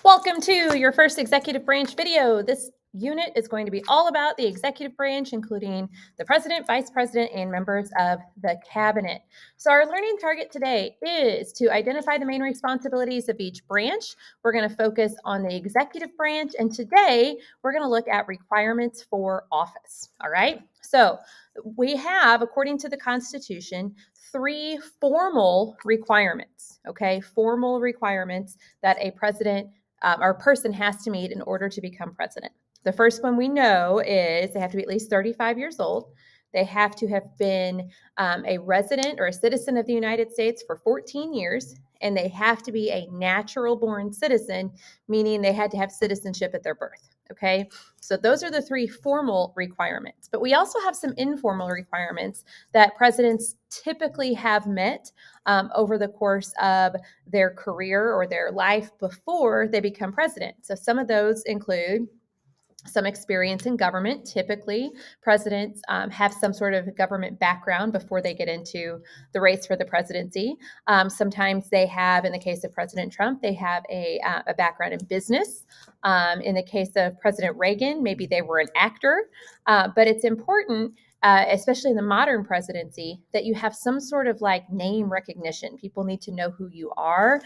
Welcome to your first executive branch video. This unit is going to be all about the executive branch, including the president, vice president, and members of the cabinet. So our learning target today is to identify the main responsibilities of each branch. We're going to focus on the executive branch, and today we're going to look at requirements for office. All right. So we have, according to the Constitution, three formal requirements, okay? Formal requirements that a president or a person has to meet in order to become president. The first one we know is they have to be at least 35 years old. They have to have been a resident or a citizen of the United States for 14 years, and they have to be a natural born citizen, meaning they had to have citizenship at their birth. Okay, so those are the three formal requirements. But we also have some informal requirements that presidents typically have met over the course of their career or their life before they become president. So some of those include some experience in government. Typically, presidents have some sort of government background before they get into the race for the presidency. Sometimes they have, in the case of President Trump, they have a background in business. In the case of President Reagan, maybe they were an actor. But it's important, especially in the modern presidency, that you have some sort of like name recognition. People need to know who you are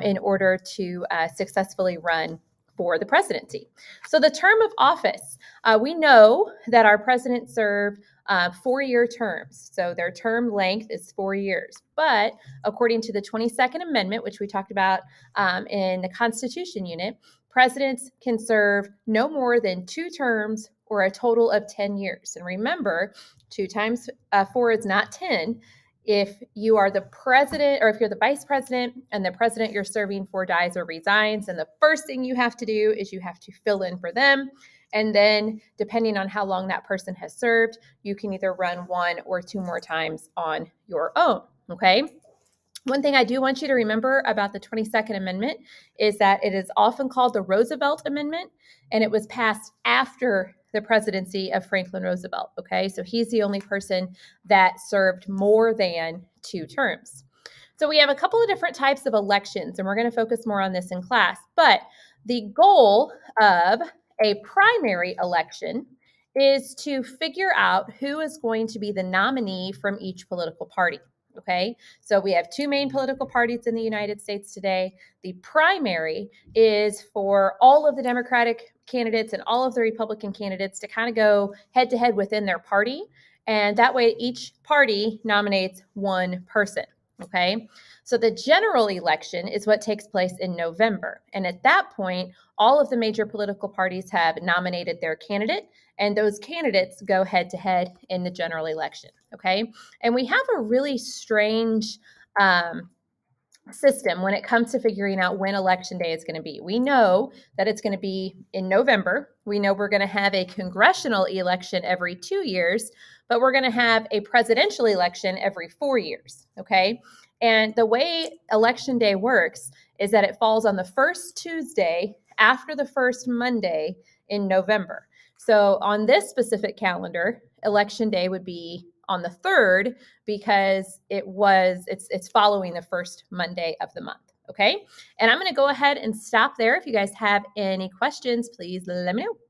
in order to successfully run for the presidency. So the term of office, we know that our presidents serve 4-year terms. So their term length is 4 years. But according to the 22nd Amendment, which we talked about in the Constitution unit, presidents can serve no more than 2 terms or a total of 10 years. And remember, 2 times 4 is not 10. If you are the president or if you're the vice president and the president you're serving for dies or resigns, and the first thing you have to do is you have to fill in for them. And then depending on how long that person has served, you can either run 1 or 2 more times on your own. Okay. One thing I do want you to remember about the 22nd Amendment is that it is often called the Roosevelt Amendment, and it was passed after the presidency of Franklin Roosevelt. Okay, so he's the only person that served more than 2 terms. So we have a couple of different types of elections, and we're going to focus more on this in class. But the goal of a primary election is to figure out who is going to be the nominee from each political party. Okay, so we have 2 main political parties in the United States today. The primary is for all of the Democratic candidates and all of the Republican candidates to kind of go head to head within their party. And that way each party nominates 1 person. Okay, so the general election is what takes place in November. And at that point, all of the major political parties have nominated their candidate, and those candidates go head to head in the general election. Okay, and we have a really strange system when it comes to figuring out when election day is going to be. We know that it's going to be in November. We know we're going to have a congressional election every 2 years, but we're going to have a presidential election every 4 years. Okay. And the way election day works is that it falls on the first Tuesday after the first Monday in November. So on this specific calendar, election day would be on the 3rd because it's following the first Monday of the month. Okay. And I'm going to go ahead and stop there. If you guys have any questions, please let me know.